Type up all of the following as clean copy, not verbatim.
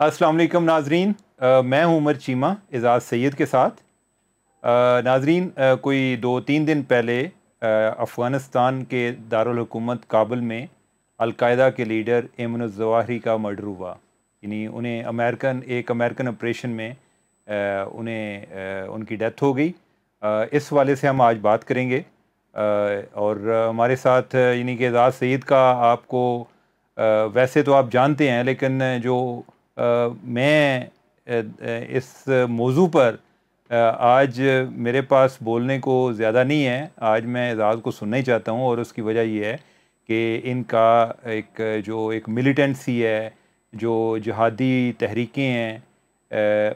अस्सलाम वालेकुम नाजरीन, मैं हूं उमर चीमा एजाज़ सैयद के साथ। नाजरीन, कोई 2-3 दिन पहले अफ़गानिस्तान के दारुल हुकूमत काबुल में अल-कायदा के लीडर ऐमन अज़-ज़वाहिरी का मर्डर हुआ। यानी उन्हें एक अमेरिकन ऑपरेशन में उनकी डेथ हो गई। इस वाले से हम आज बात करेंगे। और हमारे साथ यानी कि एजाज़ सैयद का आपको वैसे तो आप जानते हैं, लेकिन जो मैं इस मौजू पर आज मेरे पास बोलने को ज़्यादा नहीं है। आज मैं एजाज़ को सुनना ही चाहता हूँ, और उसकी वजह ये है कि इनका एक मिलिटेंसी है, जो जिहादी तहरीकें हैं,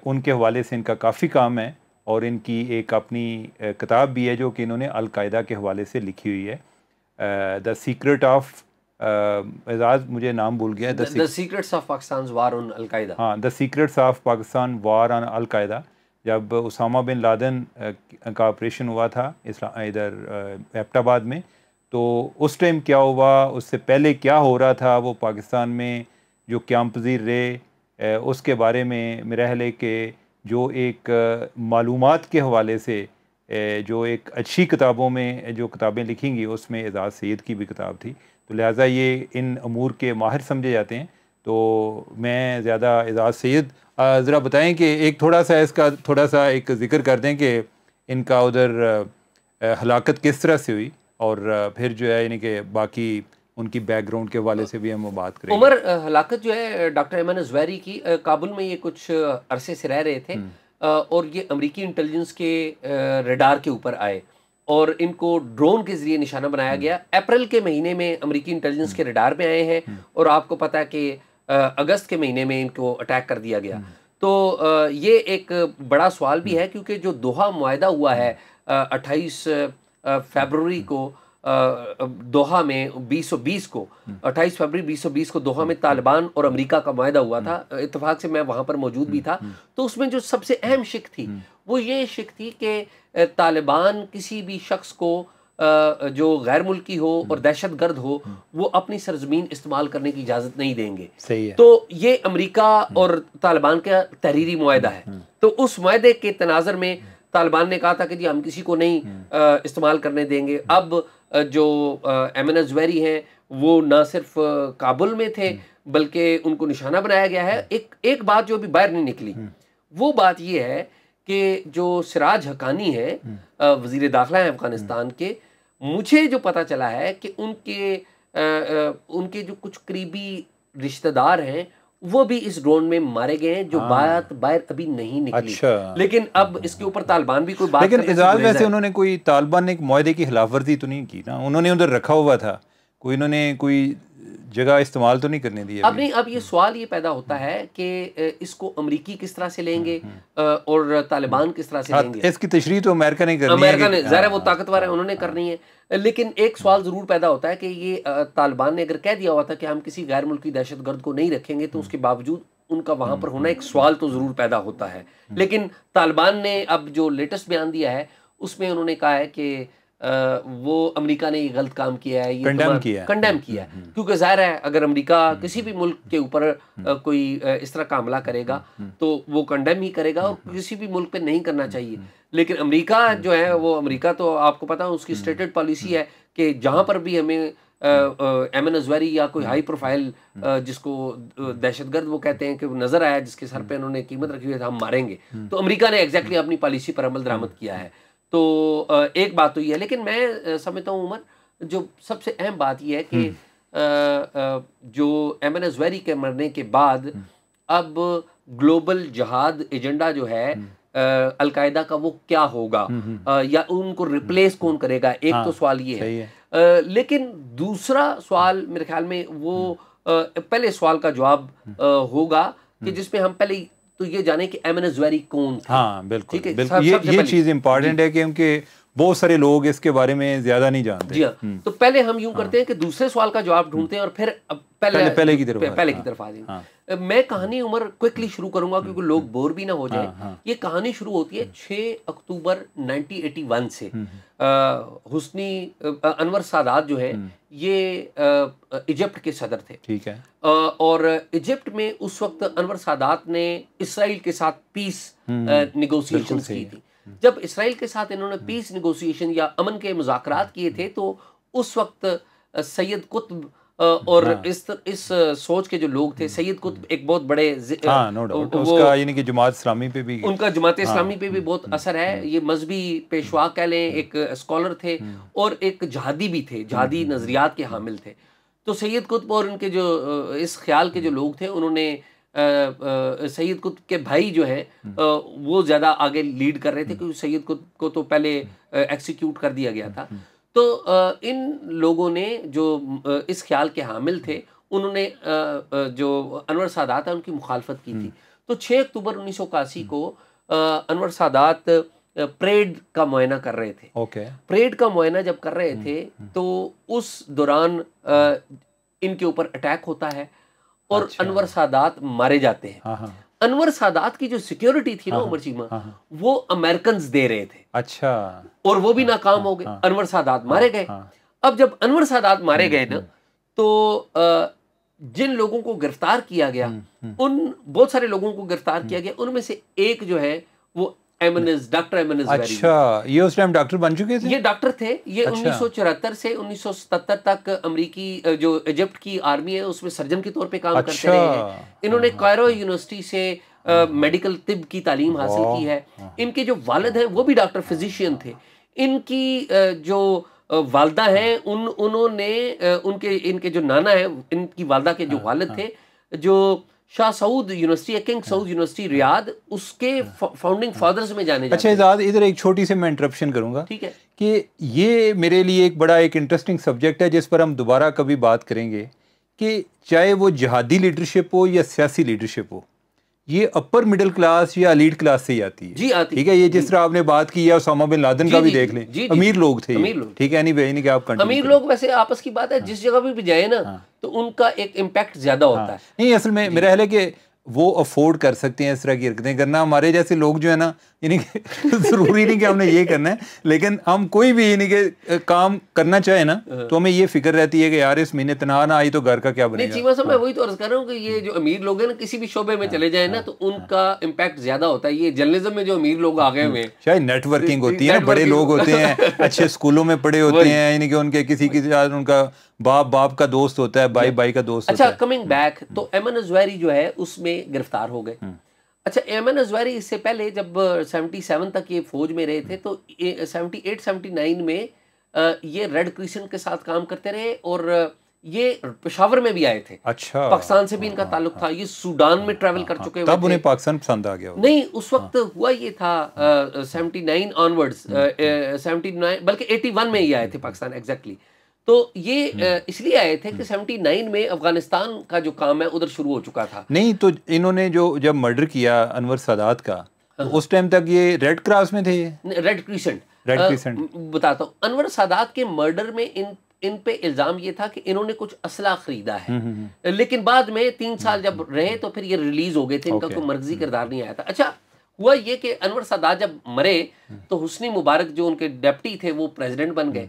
उनके हवाले से इनका काफ़ी काम है। और इनकी एक अपनी किताब भी है जो कि इन्होंने अल-कायदा के हवाले से लिखी हुई है, द सीक्रेट ऑफ एजाज़ मुझे नाम भूल गया, the secrets of Pakistan war on al-Qaeda. हाँ, the secrets of Pakistan war on al-Qaeda. जब उसामा बिन लादेन का ऑपरेशन हुआ था इधर एबटाबाद में, तो उस टाइम क्या हुआ, उससे पहले क्या हो रहा था, वो पाकिस्तान में जो क़याम पज़ीर रहे, उसके बारे में मेरा ख्याल है कि जो एक मालूमात के हवाले से जो एक अच्छी किताबों में जो किताबें लिखेंगी, उसमें एजाज़ सैयद की भी किताब थी। तो लिहाजा ये इन अमूर के माहिर समझे जाते हैं। तो मैं ज़्यादा एजाज़ सैयद ज़रा बताएं कि एक थोड़ा सा एक ज़िक्र कर दें कि इनका उधर हलाकत किस तरह से हुई, और फिर जो है यानी कि बाकी उनकी बैकग्राउंड के हवाले से भी हम बात करेंगे। उमर, हलाकत जो है डॉक्टर ऐमन अज़्ज़वाहिरी की, काबुल में ये कुछ अरसे से रह रहे थे, और ये अमेरिकी इंटेलिजेंस के रडार के ऊपर आए और इनको ड्रोन के ज़रिए निशाना बनाया गया। अप्रैल के महीने में अमेरिकी इंटेलिजेंस के रडार में आए हैं, और आपको पता है कि अगस्त के महीने में इनको अटैक कर दिया गया। तो ये एक बड़ा सवाल भी है, क्योंकि जो दोहा मुआहदा हुआ है 28 फरवरी को दोहा में 2020 को 28 फरवरी 2020 को दोहा में तालिबान और अमेरिका का मुआहदा हुआ था। इत्तेफाक से मैं वहाँ पर मौजूद भी था। तो उसमें जो सबसे अहम शिक थी वो ये शिक थी कि तालिबान किसी भी शख्स को जो गैर मुल्की हो और दहशतगर्द हो, वो अपनी सरजमीन इस्तेमाल करने की इजाज़त नहीं देंगे। सही है। तो ये अमेरिका और तालिबान का तहरीरी मुआहदा है। तो उस मुआहदे के तनाज़र में तालिबान ने कहा था कि जी हम किसी को नहीं इस्तेमाल करने देंगे। अब जो ऐमन अज़्ज़वाहिरी हैं, वो ना सिर्फ काबुल में थे, बल्कि उनको निशाना बनाया गया है। एक बात जो अभी बाहर नहीं निकली, वो बात ये है कि जो सिराज हकानी है, वज़ीर दाखिला है अफ़गानिस्तान के, मुझे जो पता चला है कि उनके जो कुछ करीबी रिश्तेदार हैं, वो भी इस ड्रोन में मारे गए हैं। जो बात बाहर अभी नहीं निकली। अच्छा। लेकिन अब इसके ऊपर तालिबान भी कोई बात लेकिन करने से एजाज़ गुरेज़ वैसे है। उन्होंने कोई तालिबान ने एक मुआहदे की खिलाफवर्जी तो नहीं की ना? उन्होंने उधर रखा हुआ था, उन्होंने कोई जगह इस्तेमाल तो नहीं करने दी अब नहीं, अब ये सवाल ये पैदा होता है कि इसको अमरीकी किस तरह से लेंगे और तालिबान किस तरह से लेंगे। इसकी तशरीह तो अमेरिका ने करनी है, अमेरिका ने, ज़ाहिर है वो ताकतवर है, उन्होंने करनी है। लेकिन एक सवाल ज़रूर पैदा होता है कि ये तालिबान ने अगर कह दिया हुआ था कि हम किसी गैर मुल्की दहशतगर्द को नहीं रखेंगे, तो उसके बावजूद उनका वहाँ पर होना एक सवाल तो ज़रूर पैदा होता है। लेकिन तालिबान ने अब जो लेटेस्ट बयान दिया है, उसमें उन्होंने कहा है कि वो अमेरिका ने ये गलत काम किया है, ये कंडेम किया है। क्योंकि ज़ाहिर है अगर अमेरिका किसी भी मुल्क के ऊपर कोई इस तरह का हमला करेगा, तो वो कंडेम ही करेगा, और किसी भी मुल्क पे नहीं करना चाहिए। लेकिन अमेरिका जो है, वो अमेरिका तो आपको पता है उसकी स्टेटेड पॉलिसी है कि जहाँ पर भी हमें ऐमन अज़्ज़वाहिरी या कोई हाई प्रोफाइल जिसको दहशतगर्द वो कहते हैं कि वो नज़र आया, जिसके सर पे उन्होंने कीमत रखी हुई है, हम मारेंगे। तो अमेरिका ने एग्जैक्टली अपनी पॉलिसी पर अमल दरामद किया है। तो एक बात तो ये है। लेकिन मैं समझता हूँ उमर, जो सबसे अहम बात ये है कि जो ऐमन अज़्ज़वाहिरी के मरने के बाद अब ग्लोबल जिहाद एजेंडा जो है अल-कायदा का, वो क्या होगा, या उनको रिप्लेस कौन करेगा। एक तो सवाल ये है। लेकिन दूसरा सवाल मेरे ख्याल में वो पहले सवाल का जवाब होगा कि जिसमें हम पहले तो ये जाने कि ऐमन अज़्ज़वाहिरी कौन थे। हाँ बिल्कुल, बिल्कुल। ये चीज़ इंपॉर्टेंट है, क्योंकि बहुत सारे लोग इसके बारे में ज़्यादा नहीं जानते। जी हाँ। तो पहले हम यूं करते हैं कि दूसरे सवाल का जवाब ढूंढते हैं, और फिर पहले की तरफ आ जाएंगे। मैं कहानी उमर क्विकली शुरू करूंगा क्योंकि लोग बोर भी ना हो जाए। ये कहानी शुरू होती है 6 अक्टूबर 1981 से। हुस्नी अनवर सादात जो है ये इजिप्ट के सदर थे। ठीक है। और इजिप्ट में उस वक्त अनवर सादात ने इसराइल के साथ पीस निगोशिएशंस की थी। जब इसराइल के साथ इन्होंने पीस निगोशिएशन या अमन के मुज़ाकरात किए थे तो उस वक्त सैयद कुतुब और इस सोच के जो लोग थे, सैयद कुतुब एक बहुत बड़े उसका यानी कि जमात इस्लामी पे भी, उनका जमात इस्लामी पे भी बहुत असर है। ये मजहबी पेशवा कह लें, एक स्कॉलर थे और एक जहादी भी थे, जहादी नजरियात के हामिल थे। तो सैयद कुतुब और उनके जो इस ख्याल के जो लोग थे उन्होंने सैयद कुतुब के भाई जो है वो ज़्यादा आगे लीड कर रहे थे क्योंकि सैयद कुतुब को तो पहले एक्सिक्यूट कर दिया गया था। तो इन लोगों ने जो इस ख्याल के हामिल थे उन्होंने जो अनवर सादात है उनकी मुखालफत की थी। तो 6 अक्टूबर 1981 को अनवर सादात परेड का मुआयना कर रहे थे। परेड का मुआयना जब कर रहे थे तो उस दौरान इनके ऊपर अटैक होता है और अनवर सादात मारे जाते हैं। अनवर सादात की जो सिक्योरिटी थी ना उमर चीमा, वो अमेरिकन दे रहे थे। अच्छा। और वो भी नाकाम हो गए। अनवर सादात मारे गए। अब जब अनवर सादात मारे गए ना तो जिन लोगों को गिरफ्तार किया गया, उन बहुत सारे लोगों को गिरफ्तार किया गया, उनमें से एक जो है वो एमएनएस, डॉक्टर एमएनएस। अच्छा, ये उस टाइम डॉक्टर बन चुके थे? ये डॉक्टर थे। ये 1974 से 1977 तक अमेरिकी जो इजिप्ट की आर्मी है उसमें सर्जन के तौर पे काम करते रहे हैं। इन्होंने कायरो यूनिवर्सिटी से मेडिकल तिब की तालीम हासिल की है। इनके जो वालिद हैं वो भी डॉक्टर फिजिशियन थे। इनकी जो वालदा हैं उन्होंने इनके जो नाना है, इनकी वालदा के जो वालिद थे, जो Shah Saud university, king Saud university Riyadh, उसके फाउंडिंग फादर्स में जाने जाते हैं। अच्छा इजाद, इधर एक छोटी सी मैं इंटरप्शन करूंगा। ठीक है। कि ये मेरे लिए एक बड़ा एक इंटरेस्टिंग सब्जेक्ट है जिस पर हम दोबारा कभी बात करेंगे कि चाहे वो जिहादी लीडरशिप हो या सियासी लीडरशिप हो, ये अपर मिडिल क्लास या एलीट क्लास से ही आती है। जी आती। ठीक है। ये जिस तरह आपने बात की है ओसामा बिन लादेन का भी देख लें, अमीर लोग थे। ठीक है। नहीं कि आप अमीर लोग वैसे आपस की बात है, जिस जगह भी जाए ना तो उनका एक इम्पैक्ट ज्यादा होता है। नहीं, असल में मेरा ख्याल है कि वो अफोर्ड कर सकते हैं इस तरह की हरकतें करना। हमारे जैसे लोग जो है ना, यानी ज़रूरी नहीं कि हमने ये करना है, लेकिन हम कोई भी यानी कि काम करना चाहे ना तो हमें ये फिक्र रहती है कि यार इस महीने तनख्वाह ना आई तो घर का क्या बनेगा। चीमा साहब, मैं वही तो अर्ज कर रहा हूँ कि ये जो अमीर लोग हैं ना, किसी भी शोबे में चले जाए ना तो उनका इम्पैक्ट ज्यादा होता है। ये जर्नलिज्म में जो अमीर लोग आ गए हुए हैं, शायद नेटवर्किंग होती है, बड़े लोग होते हैं, अच्छे स्कूलों में पढ़े होते हैं, यानी कि उनके किसी उनका बाप का दोस्त होता है, भाई का दोस्त होता है। अच्छा, कमिंग बैक, तो एमन अज़वारी जो है उसमें गिरफ्तार हो गए। अच्छा, एमन अज़वारी इससे पहले जब 77 तक ये फौज में रहे थे तो 78-79 में ये रेड क्रिसेंट के साथ काम करते रहे और ये पेशावर में भी आए थे। अच्छा। पाकिस्तान से भी इनका ताल्लुक था। ये सूडान में ट्रैवल कर चुके हुए थे। तब उन्हें पाकिस्तान पसंद आ गया। नहीं, उस वक्त हुआ ये था 79 ऑनवर्ड्स, 79 बल्कि 81 में ही आए थे पाकिस्तान एग्जैक्टली। तो ये इसलिए आए थे कि 79 में अफगानिस्तान का जो काम है उधर शुरू हो चुका था। नहीं तो इन्होंने जो जब मर्डर किया अनवर सादात का, तो उस टाइम तक ये रेड क्रॉस में थे। रेड क्रिसेंट बताता हूँ। अनवर सादात के मर्डर में इन पे इल्जाम ये था कि इन्होंने कुछ असला खरीदा है, लेकिन बाद में 3 साल जब रहे तो फिर ये रिलीज हो गए थे। इनका कोई मर्कजी किरदार नहीं आया था। अच्छा, हुआ ये कि अनवर सादात जब मरे तो हुस्नी मुबारक जो उनके डेप्टी थे वो प्रेसिडेंट बन गए।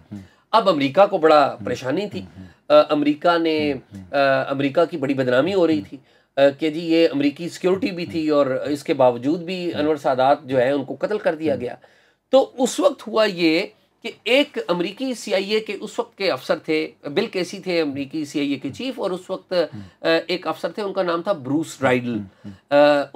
अब अमेरिका को बड़ा परेशानी थी। अमेरिका की बड़ी बदनामी हो रही थी कि जी ये अमेरिकी सिक्योरिटी भी थी और इसके बावजूद भी अनवर सादात जो है उनको कत्ल कर दिया गया। तो उस वक्त हुआ ये कि एक अमेरिकी CIA के उस वक्त के अफसर थे, बिल केसी थे अमेरिकी CIA के चीफ, और उस वक्त एक अफसर थे, उनका नाम था ब्रूस राइडल।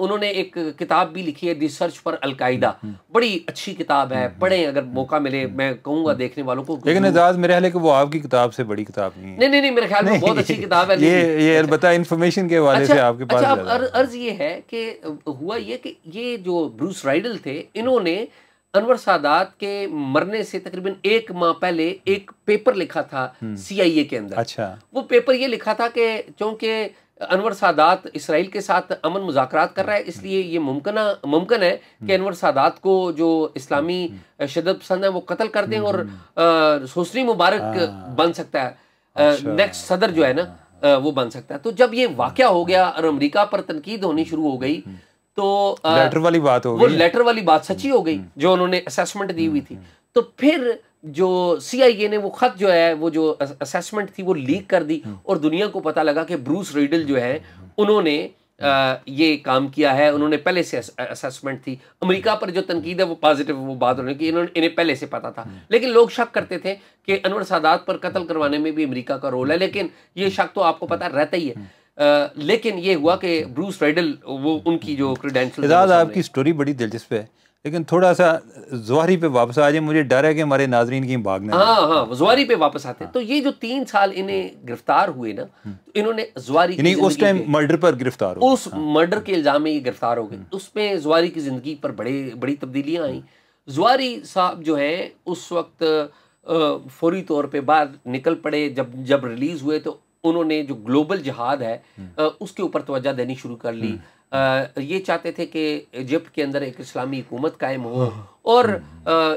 उन्होंने एक किताब भी लिखी है, द सर्च फॉर अल-कायदा। बड़ी अच्छी किताब है, पढ़ें अगर मौका मिले। मैं कहूँगा देखने वालों को। लेकिन एजाज, मेरे ख्याल है कि वो आपकी किताब से बड़ी किताब नहीं है। नहीं, मेरे ख्याल में बहुत अच्छी किताब है। ये बता इन्फॉर्मेशन के हवाले से आपके पास। अच्छा, अब अर्ज ये है कि हुआ ये कि ये जो ब्रूस राइडल थे, इन्होंने अनवर सादात के मरने से तकरीबन 1 माह पहले एक पेपर लिखा था CIA के अंदर। अच्छा। वो पेपर ये लिखा था कि चूंकि अनवर सादात इसराइल के साथ अमन मुज़ाकरात कर रहा है, इसलिए ये मुमकिन है कि अनवर सादात को जो इस्लामी शिद्दत पसंद है वो कत्ल कर दें और हुस्नी मुबारक बन सकता है नेक्स्ट सदर जो है ना वो बन सकता है। तो जब ये वाकया हो गया और अमेरिका पर तनकीद होनी शुरू हो गई तो लेटर वाली बात हो गई, वो लेटर वाली बात सच्ची हो गई जो उन्होंने असेसमेंट दी हुई थी। तो फिर जो CIA ने वो खत जो है, वो जो असेसमेंट थी वो लीक कर दी और दुनिया को पता लगा कि ब्रूस रिडल जो है उन्होंने ये काम किया है, उन्होंने पहले से असेसमेंट थी। अमेरिका पर जो तनकीद है वो पॉजिटिव वो बात उन्होंने की, इन्हें पहले से पता था। लेकिन लोग शक करते थे कि अनवर सादात पर कत्ल करवाने में भी अमेरिका का रोल है, लेकिन ये शक तो आपको पता रहता ही है। लेकिन ये हुआ कि ब्रूस रिडल वो उनकी जो क्रेडेंशियल, आपकी स्टोरी बड़ी दिलचस्प है, लेकिन थोड़ा सा ज़वारी पे वापस आ जाए, मुझे डर है कि हमारे नाजरीन की भागना। हाँ, ज़वारी पे वापस आते हैं। तो ये जो 3 साल इन्हें गिरफ्तार हुए ना, तो इन्होंने ज़वारी की उस टाइम मर्डर पर गिरफ्तार हो, उस मर्डर के इल्जाम में ये गिरफ्तार हो गए। उसमें ज़वारी की जिंदगी पर बड़ी तब्दीलियां आई। ज़वारी साहब जो है उस वक्त फौरी तौर पे बाहर निकल पड़े। जब रिलीज हुए तो उन्होंने जो ग्लोबल जिहाद है उसके ऊपर तवज्जो देनी शुरू कर ली। ये चाहते थे कि इजिप्ट के अंदर एक इस्लामी हुकूमत कायम हो और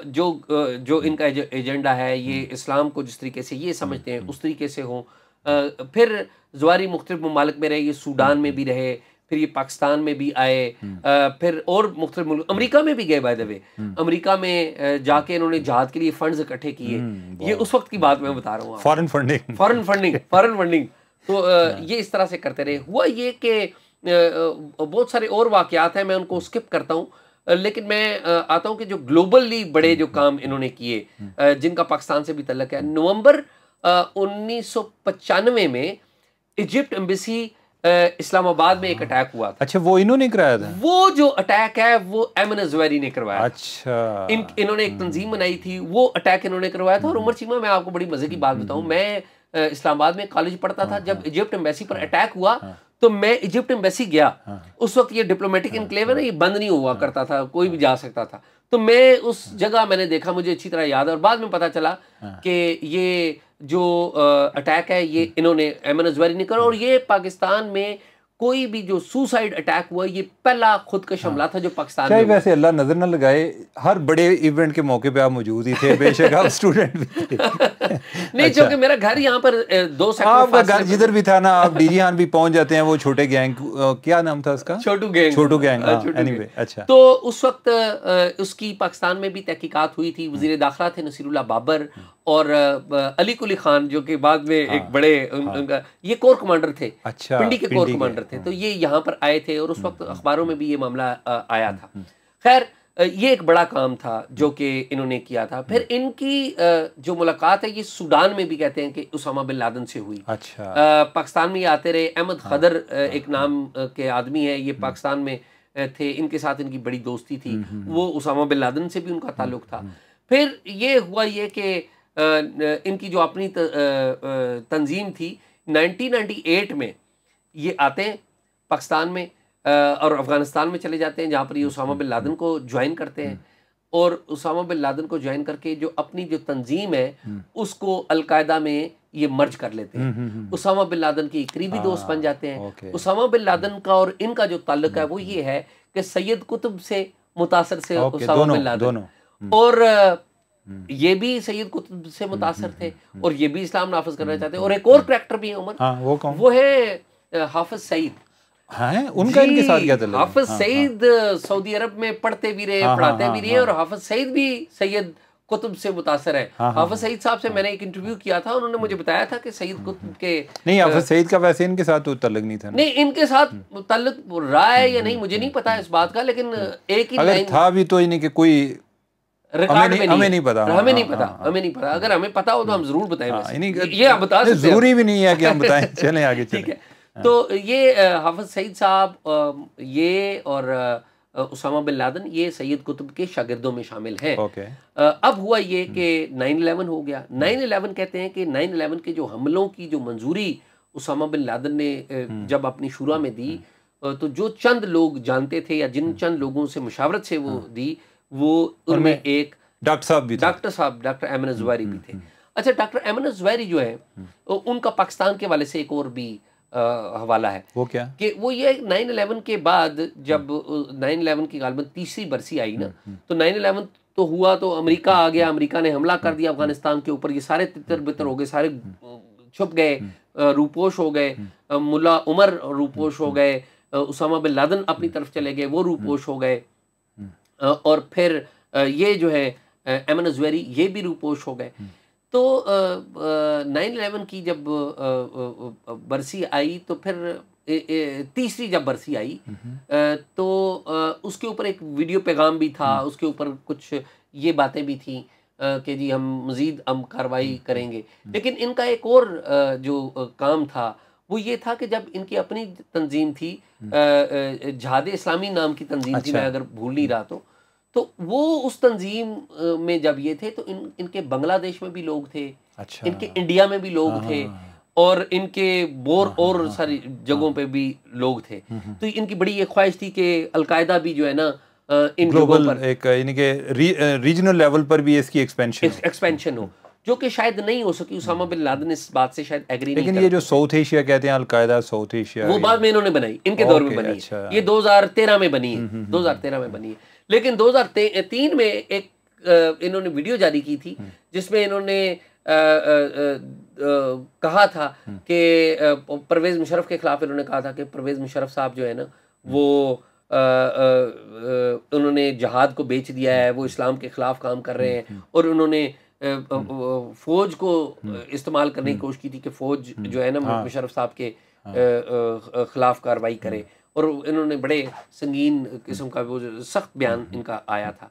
जो इनका एजेंडा है ये इस्लाम को जिस तरीके से ये समझते हैं उस तरीके से हो। फिर ज़वारी मुख्तलिफ ममालिक में रहे, ये सूडान में भी रहे, फिर ये पाकिस्तान में भी आए, फिर और मुख्तलिफ मुल्क, अमेरिका में भी गए बाय द वे। अमेरिका में जाके इन्होंने जहाद के लिए फंड्स इकट्ठे किए। ये उस वक्त की बात मैं बता रहा हूँ, फॉरेन फंडिंग। तो ये इस तरह से करते रहे। हुआ ये कि बहुत सारे और वाकयात हैं, मैं उनको स्किप करता हूँ, लेकिन मैं आता हूँ कि जो ग्लोबली बड़े जो काम इन्होंने किए जिनका पाकिस्तान से भी तल्लक है। नवंबर 1995 में इजिप्ट एम्बेसी इस्लामाबाद में एक अटैक हुआ था। अच्छा, वो इन्होंने कराया था? वो जो अटैक है वो एमन ज़वारी ने करवाया। अच्छा, इन्होंने एक तंजीम बनाई थी, वो अटैक इन्होंने करवाया था। और उमर चीमा, मैं आपको बड़ी मजे की बात बताऊं, मैं इस्लामाबाद में कॉलेज पढ़ता था। जब इजिप्ट एम्बेसी पर अटैक हुआ तो मैं इजिप्ट एम्बेसी गया। उस वक्त ये डिप्लोमेटिक इनक्लेव है ना, ये बंद नहीं हुआ करता था, कोई भी जा सकता था। तो मैं उस जगह मैंने देखा, मुझे अच्छी तरह याद है। और बाद में पता चला कि ये जो अटैक है ये इन्होंने एमन ज़वारी ने करा। और ये पाकिस्तान में कोई भी जो सुसाइड अटैक हुआ ये पहला खुदकश हमला था जो पाकिस्तान में। वैसे अल्लाह नजर न लगाए, हर बड़े इवेंट के मौके पे आप मौजूद ही थे, बेशक आप स्टूडेंट भी थे। नहीं, क्योंकि मेरा घर यहाँ पर 2 सेकंड, आपका घर जिधर भी था ना, आप डीजीहान भी पहुंच जाते हैं। वो छोटे गैंग, क्या नाम था उसका? छोटू गैंग। एनीवे, अच्छा। तो उस वक्त उसकी पाकिस्तान में भी तहकीकात हुई थी। वजीर दाखिला थे नसीरुल्लाह बाबर और अली कुली खान, जो कि बाद में एक बड़े उनका ये कोर कमांडर थे। अच्छा, पिंडी के कोर कमांडर थे। तो ये यहाँ पर आए थे और उस वक्त अखबारों में भी ये मामला आया था। खैर, ये एक बड़ा काम था जो कि इन्होंने किया था। फिर इनकी जो मुलाकात है ये सूडान में भी कहते हैं कि उसामा बिन लादेन से हुई। अच्छा। पाकिस्तान में ये आते रहे। अहमद खदर एक नाम के आदमी है, ये पाकिस्तान में थे, इनके साथ इनकी बड़ी दोस्ती थी। वो उसामा बिन लादेन से भी उनका ताल्लुक था। फिर ये हुआ ये कि इनकी जो अपनी तंजीम थी 1998 में ये आते हैं पाकिस्तान में और अफगानिस्तान में चले जाते हैं, जहाँ पर ये उसामा बिन लादेन को ज्वाइन करते हैं। और उसामा बिन लादेन को ज्वाइन करके जो अपनी जो तंजीम है उसको अलकायदा में ये मर्ज कर लेते हैं। उसामा बिन लादेन के करीबी दोस्त बन जाते हैं। उसामा बिन लादेन का और इनका जो ताल्लुक है वो ये है कि सैयद कुतुब से मुतासर से उसामा बिन लादेन, और ये भी सैयद कुतुब से मुतासर थे और ये भी इस्लाम नाफिज करना चाहते हैं। और एक और करैक्टर भी है उमर, वो है हाफिज सईद। उनका इनके साथ क्या ताल्लुक? हाफिज सईद सऊदी अरब में पढ़ते भी रहे, पढ़ाते भी रहे, और हाफिज सईद भी सैयद कुतुब से मुतासर है। हाफिज सईद साहब से मैंने एक इंटरव्यू किया था, उन्होंने मुझे बताया था कि सैयद कुतुब के नहीं, हाफिज सईद का वैसे इनके साथ तो ताल्लुक नहीं था। नहीं, इनके साथ ताल्लुक रहा है या नहीं मुझे नहीं पता इस बात का, लेकिन एक ही अगर था भी तो इन्हीं के कोई रिकॉर्ड में हमें नहीं पता। हमें नहीं पता। अगर हमें पता हो तो हम जरूर बताएं। ये आप बता सकते हैं, जरूरी भी नहीं है कि हम बताएं। चलें आगे, ठीक है। तो ये हाफिज सईद साहब ये और उसामा बिन लादेन ये सैयद कुतुब के शागिर्दों में शामिल हैं। अब हुआ ये कि 9/11 हो गया। 9/11 कहते हैं कि 9/11 के जो हमलों की जो मंजूरी उसामा बिन लादेन ने जब अपनी शुरा में दी, तो जो चंद लोग जानते थे या जिन चंद लोगों से मुशावरत से वो दी, वो उनमें एक डॉक्टर अहमद ज़वारी भी थे। अच्छा, डॉक्टर अहमद ज़वारी जो है उनका पाकिस्तान के वाले से एक और भी हवाला है। वो क्या कि वो ये 9/11 के बाद जब 9/11 की गालिबन 30वीं बरसी आई ना, तो 9/11 तो हुआ तो अमेरिका आ गया, अमेरिका ने हमला कर दिया अफगानिस्तान के ऊपर। ये सारे तितर बितर हो गए, सारे छुप गए, रूपोश हो गए, मुल्ला उमर रूपोश हो गए, उसामा बिन लादेन अपनी तरफ चले गए, वो रूपोश हो गए, और फिर ये जो है एमन अजवैरी ये भी रूपोश हो गए। तो 9/11 की जब बरसी आई तो फिर तीसरी जब बरसी आई तो उसके ऊपर एक वीडियो पैगाम भी था, उसके ऊपर कुछ ये बातें भी थी कि जी हम मज़ीद कार्रवाई करेंगे। लेकिन इनका एक और जो काम था वो ये था कि जब इनकी अपनी तंजीम थी, जहाद इस्लामी नाम की तंजीम थी, मैं अगर भूल नहीं रहा तो वो उस तंजीम में जब ये थे तो इनके बांग्लादेश में भी लोग थे, इनके इंडिया में भी लोग थे, और इनके बोर और सारी जगहों पे भी लोग थे। तो इनकी बड़ी ये ख्वाहिश थी कि अलकायदा भी जो है ना इन ग्लोबल एक इनके रीजनल लेवल पर भी इसकी एक्सपेंशन हो, जो कि शायद नहीं हो सकी। उसामा बिन लादेन इस बात से शायद एग्री नहीं करते। लेकिन ये जो साउथ एशिया कहते हैं अलकायदा साउथ एशिया, वो बाद में इन्होंने बनाई, इनके दौर में बनी है। ये 2013 में बनी है, 2013 में बनी है। लेकिन 2003 में एक इन्होंने वीडियो जारी की थी जिसमें इन्होंने कहा था कि परवेज़ मुशर्रफ के खिलाफ इन्होंने कहा था कि परवेज़ मुशर्रफ साहब जो है ना वो उन्होंने जहाद को बेच दिया है, वो इस्लाम के खिलाफ काम कर रहे हैं, और उन्होंने फौज को इस्तेमाल करने की कोशिश की थी कि फौज जो है ना मुशर्रफ साहब के खिलाफ कार्रवाई करे, और इन्होंने बड़े संगीन किस्म का वो सख्त बयान इनका आया था।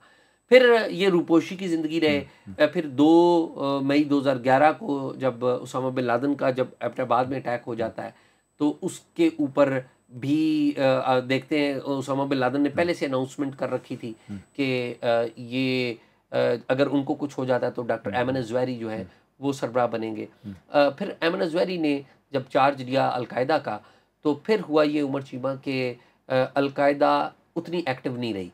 फिर ये रूपोशी की ज़िंदगी रहे। फिर 2 मई 2011 को जब उसामा बिन लादेन का जब एबटाबाद में अटैक हो जाता है तो उसके ऊपर भी देखते हैं उसामा बिन लादेन ने पहले से अनाउंसमेंट कर रखी थी कि ये अगर उनको कुछ हो जाता है तो डॉक्टर एमन अजवैरी जो है वो सरबराह बनेंगे। फिर एमन अजवैरी ने जब चार्ज लिया अलकायदा का तो फिर हुआ ये उमर चीमा कि अलकायदा उतनी एक्टिव नहीं रही।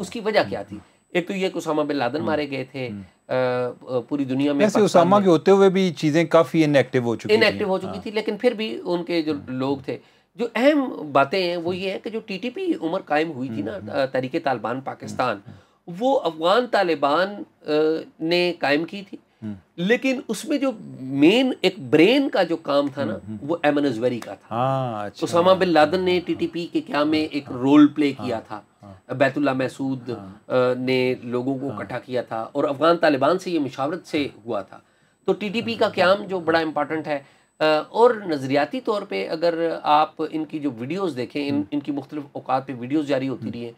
उसकी वजह क्या थी? एक तो ये उसामा बिन लादेन मारे गए थे पूरी दुनिया में, वैसे उसामा के होते हुए भी चीज़ें काफ़ी इनएक्टिव हो चुकी थी, लेकिन फिर भी उनके जो लोग थे, जो अहम बातें हैं वो ये है कि जो टीटीपी उम्र कायम हुई थी ना, तहरीके तालिबान पाकिस्तान, वो अफगान तालिबान ने कायम की थी, लेकिन उसमें जो मेन एक ब्रेन का जो काम था ना वो एमन अजवैरी का था। उसामा बिन लादेन ने टीटीपी के क्या में एक रोल प्ले किया था, बैतुल्ला महसूद ने लोगों को इकट्ठा किया था, और अफगान तालिबान से ये मुशावरत से हुआ था। तो टीटीपी का क़याम जो बड़ा इम्पॉर्टेंट है। और नज़रियाती तौर पे अगर आप इनकी जो वीडियोस देखें, इनकी मुख्तलिफ औकात पे वीडियोस जारी होती रही हैं,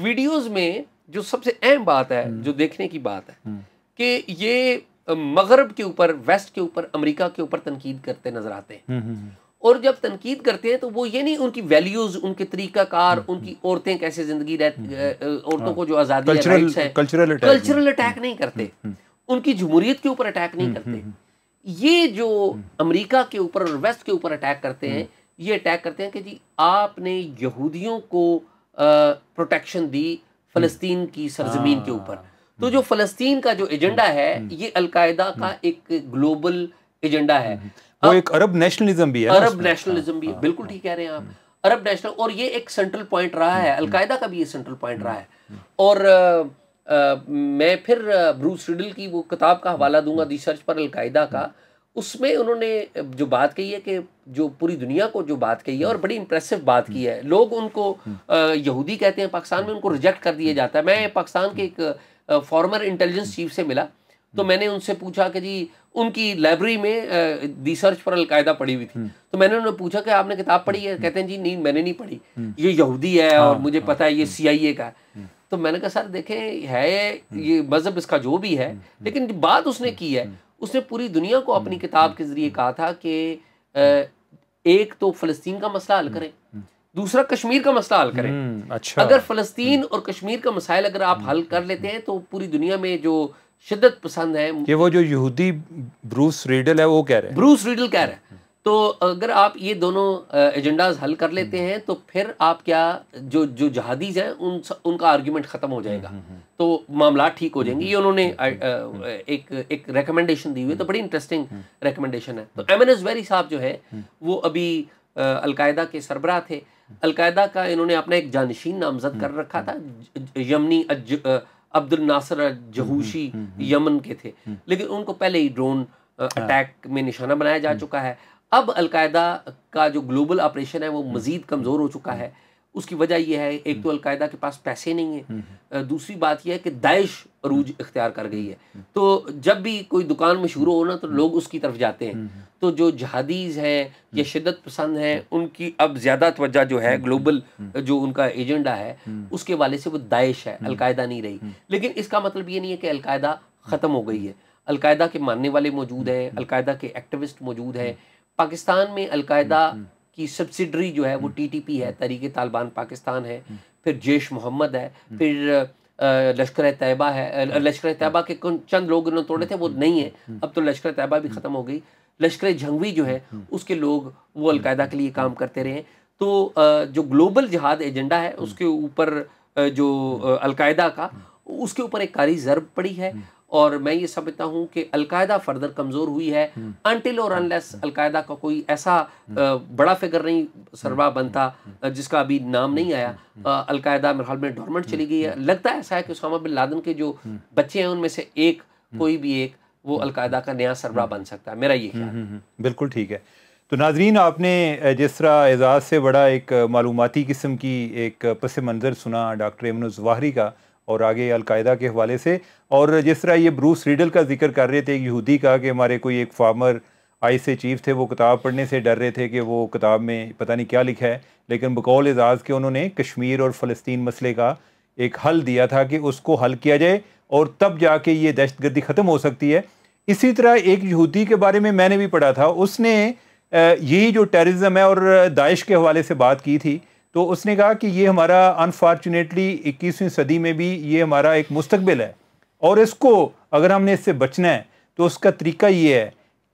वीडियोस में जो सबसे अहम बात है, जो देखने की बात है कि ये मगरब के ऊपर, वेस्ट के ऊपर, अमेरिका के ऊपर तनकीद करते नजर आते हैं। और जब तनकीद करते हैं तो वो ये नहीं उनकी वैल्यूज, उनके तरीकाकार, उनकी औरतें कैसे जिंदगी औरतों को जो आज़ादी राइट्स है, कल्चरल अटैक नहीं करते, उनकी जमहूरियत के ऊपर अटैक नहीं करते। ये जो अमेरिका के ऊपर और वेस्ट के ऊपर अटैक करते हैं, ये अटैक करते हैं कि जी आपने यहूदियों को प्रोटेक्शन दी फ़लस्तीन की सरजमीन के ऊपर। तो जो फ़लस्तीन का जो एजेंडा है ये अलकायदा का एक ग्लोबल एजेंडा है, वो एक अरब नेशनलिज्म भी है, अरब नेशनलिज्म भी है। बिल्कुल ठीक कह रहे हैं आप, अरब नेशनल, और ये एक सेंट्रल पॉइंट रहा है, अलकायदा का भी ये सेंट्रल पॉइंट रहा है। और मैं फिर ब्रूस रिडल की वो किताब का हवाला दूंगा, दी सर्च पर अलकायदा का। उसमें उन्होंने जो बात कही है कि जो पूरी दुनिया को जो बात कही है, और बड़ी इंप्रेसिव बात की है, लोग उनको यहूदी कहते हैं, पाकिस्तान में उनको रिजेक्ट कर दिया जाता है। मैं पाकिस्तान के एक फॉर्मर इंटेलिजेंस चीफ से मिला तो मैंने उनसे पूछा कि जी उनकी लाइब्रेरी में दी सर्च पर अलकायदा पढ़ी हुई थी, तो मैंने उन्हें पूछा कि आपने किताब पढ़ी है? कहते हैं जी नहीं मैंने नहीं पढ़ी, ये यहूदी है और मुझे पता है ये CIA का है। तो मैंने कहा सर देखें है ये मजहब इसका जो भी है, लेकिन बात उसने की है, उसने पूरी दुनिया को अपनी किताब के जरिए कहा था कि एक तो फ़लस्तीन का मसला हल करें, दूसरा कश्मीर का मसला हल करें। अच्छा। अगर फ़लस्तीन और कश्मीर का मसाइल अगर आप हल कर लेते हैं तो पूरी दुनिया में जो शिद्दत पसंद है, ये वो जो यहूदी ब्रूस रीडल है वो कह रहे हैं, ब्रूस रीडल कह रहे हैं, तो अगर आप ये दोनों एजेंडाज हल कर लेते हैं तो फिर आप क्या जो जहादीज हैं उनका आर्ग्यूमेंट ख़त्म हो जाएगा, तो मामला ठीक हो जाएंगे। ये उन्होंने एक रिकमेंडेशन दी हुई है, तो बड़ी इंटरेस्टिंग रिकमेंडेशन है। तो एमन अजवैरी साहब जो है वो अभी अलकायदा के सरबराह थे। अलकायदा का इन्होंने अपना एक जानशीन नामजद कर रखा था, यमनी अब्दुल नासर जहूशी यमन के थे, लेकिन उनको पहले ही ड्रोन अटैक में निशाना बनाया जा चुका है। अब अलकायदा का जो ग्लोबल ऑपरेशन है वो मज़ीद कमज़ोर हो चुका है। उसकी वजह यह है, एक तो अलकायदा के पास पैसे नहीं है, दूसरी बात यह है कि दाइश अरूज इख्तियार कर गई है। तो जब भी कोई दुकान मशहूर हो ना तो लोग उसकी तरफ जाते हैं। तो जो जहादीज हैं या शिद्दत पसंद हैं उनकी अब ज़्यादा तवज्जो जो है ग्लोबल जो उनका एजेंडा है उसके वाले से वो दाइश है, अलकायदा नहीं रही। लेकिन इसका मतलब ये नहीं है कि अलकायदा ख़त्म हो गई है। अलकायदा के मानने वाले मौजूद हैं, अलकायदा के एक्टिविस्ट मौजूद हैं। पाकिस्तान में अलकायदा की सब्सिडरी जो है वो TTP है, तहरीक तालिबान पाकिस्तान है, फिर जैश मोहम्मद है, फिर लश्कर तैयबा है। लश्कर तैयबा के चंद लोग इन्होंने तोड़े थे, वो नहीं है, अब तो लश्कर तैयबा भी ख़त्म हो गई। लश्कर झंगवी जो है उसके लोग वो अलकायदा के लिए काम करते रहे। तो जो ग्लोबल जिहाद एजेंडा है उसके ऊपर जो अलकायदा का उसके ऊपर एक कारी ज़रब पड़ी है। और मैं ये समझता हूँ कि अलकायदा फर्दर कमज़ोर हुई है अनटिल और अनलेस अलकायदा का कोई ऐसा बड़ा फिगर नहीं सरबराह बनता जिसका अभी नाम नहीं आया। अलकायदा मेरे ख्याल में डोरमेंट चली गई है। लगता है ऐसा है कि उसामा बिन लादेन के जो बच्चे हैं उनमें से एक कोई भी एक वो अलकायदा का नया सरबराह बन सकता है, मेरा ये ख्याल। बिल्कुल ठीक है। तो नाजरीन, आपने जिस तरह एजाज़ से बड़ा एक मालूमाती किस्म की एक पस मंज़र सुना डॉक्टर एमन ज़वाहिरी का और आगे अलकायदा के हवाले से, और जिस तरह ये ब्रूस रीडल का जिक्र कर रहे थे एक यहूदी का कि हमारे कोई एक फार्मर ISA चीफ थे, वो किताब पढ़ने से डर रहे थे कि वो किताब में पता नहीं क्या लिखा है, लेकिन बकौल एजाज़ के उन्होंने कश्मीर और फ़लस्तीन मसले का एक हल दिया था कि उसको हल किया जाए और तब जाके ये दहशतगर्दी ख़त्म हो सकती है। इसी तरह एक यहूदी के बारे में मैंने भी पढ़ा था, उसने यही जो टेररिज्म है और दाइश के हवाले से बात की थी, तो उसने कहा कि ये हमारा अनफॉर्चुनेटली 21वीं सदी में भी ये हमारा एक मुस्तकबिल है और इसको अगर हमने इससे बचना है तो उसका तरीका ये है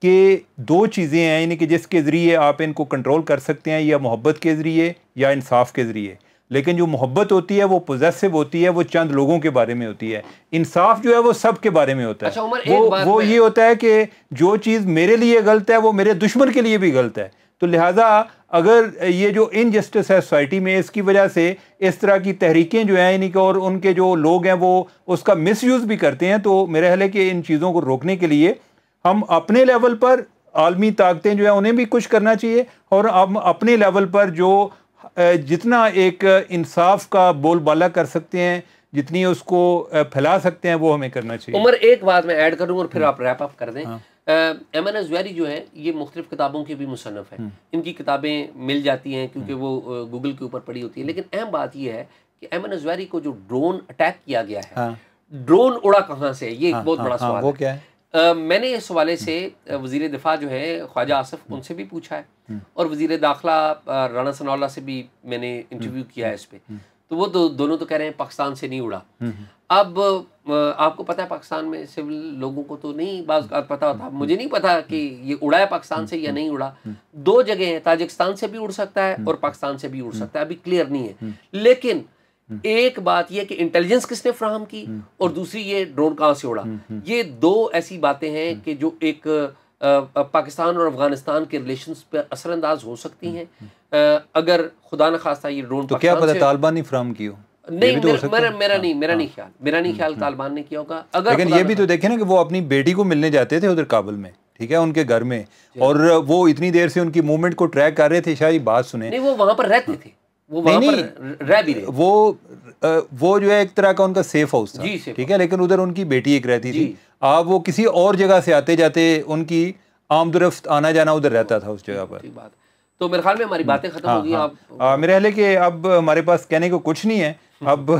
कि दो चीज़ें हैं, यानी कि जिसके ज़रिए आप इनको कंट्रोल कर सकते हैं, या मोहब्बत के ज़रिए या इंसाफ के ज़रिए। लेकिन जो मोहब्बत होती है वो पॉजिटिव होती है, वो चंद लोगों के बारे में होती है। इंसाफ जो है वो सब के बारे में होता है। अच्छा, वो ये होता है कि जो चीज़ मेरे लिए गलत है वो मेरे दुश्मन के लिए भी गलत है। तो लिहाजा अगर ये जो इनजस्टिस है सोसाइटी में, इसकी वजह से इस तरह की तहरीकें जो हैं यानी कि और उनके जो लोग हैं वो उसका मिसयूज़ भी करते हैं। तो मेरा ख्याल है कि इन चीज़ों को रोकने के लिए हम अपने लेवल पर आलमी ताकतें जो हैं उन्हें भी कुछ करना चाहिए, और हम अपने लेवल पर जो जितना एक इंसाफ का बोलबाला कर सकते हैं, जितनी उसको फैला सकते हैं, वो हमें करना चाहिए। उमर, एक बात मैं ऐड करूँ और फिर आप रैप अप कर दें। एमन ज़वाहिरी जो है ये मुख्तलिफ किताबों के भी मुसन्नफ़ है, इनकी किताबें मिल जाती हैं क्योंकि वो गूगल के ऊपर पड़ी होती है। लेकिन अहम बात यह है कि एमन ज़वाहिरी को जो ड्रोन अटैक किया गया है, ड्रोन उड़ा कहाँ से, ये एक बहुत बड़ा सवाल वो क्या है? मैंने इस हवाले से वज़ीर दिफा जो है ख्वाजा आसिफ, उनसे भी पूछा है और वज़ीर दाखिला राना सनाउल्लाह से भी मैंने इंटरव्यू किया है इस पर। तो वो दोनों तो कह रहे हैं पाकिस्तान से नहीं उड़ा। अब आपको पता है पाकिस्तान में सिविल लोगों को तो नहीं बात पता होता, मुझे नहीं पता कि ये उड़ा है पाकिस्तान से या नहीं उड़ा। दो जगह हैं, ताजिकिस्तान से भी उड़ सकता है और पाकिस्तान से भी उड़ सकता है, अभी क्लियर नहीं है। लेकिन एक बात यह कि इंटेलिजेंस किसने फ्राहम की और दूसरी ये ड्रोन कहाँ से उड़ा। ये दो ऐसी बातें हैं कि जो एक पाकिस्तान और अफगानिस्तान के रिलेशंस पर असरअंदाज हो सकती हैं अगर खुदा न खास्ता ये ड्रोन। तो क्या पता तालिबान ने फ्राहम की हो? नहीं, मेरा नहीं ख्याल तालिबान ने किया होगा। अगर लेकिन ये भी तो देखे ना कि वो अपनी बेटी को मिलने जाते थे उधर काबुल में, ठीक है, उनके घर में, और वो इतनी देर से उनकी मूवमेंट को ट्रैक कर रहे थे। शायद बात सुने, नहीं वो वहां पर रहते थे, वो वहां पर रह भी रहे। वो जो है एक तरह का उनका सेफ हाउस था, ठीक है, लेकिन उधर उनकी बेटी एक रहती थी। आप वो किसी और जगह से आते जाते, उनकी आमदरफ्त आना जाना उधर रहता था उस जगह पर। तो मेरे ख्याल में हमारी बातें खत्म हो गई। आप मेरे ख्याल है कि अब हमारे पास कहने को कुछ नहीं है। अब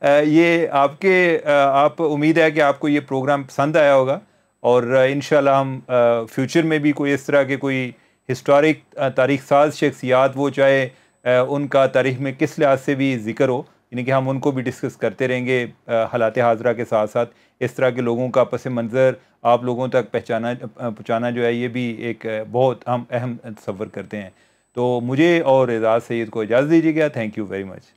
ये आप उम्मीद है कि आपको ये प्रोग्राम पसंद आया होगा, और इंशाल्लाह हम फ्यूचर में भी कोई इस तरह के कोई हिस्टोरिक तारीख साज शख्सियात, वो चाहे उनका तारीख में किस लिहाज से भी जिक्र हो, यानी कि हम उनको भी डिस्कस करते रहेंगे हालात हाजरा के साथ साथ। इस तरह के लोगों का पस मंज़र आप लोगों तक पहुँचाना जो है, ये भी एक बहुत हम अहम तस्वर करते हैं। तो मुझे और एजाज़ सईद को इजाज़त दीजिएगा। Thank you very much.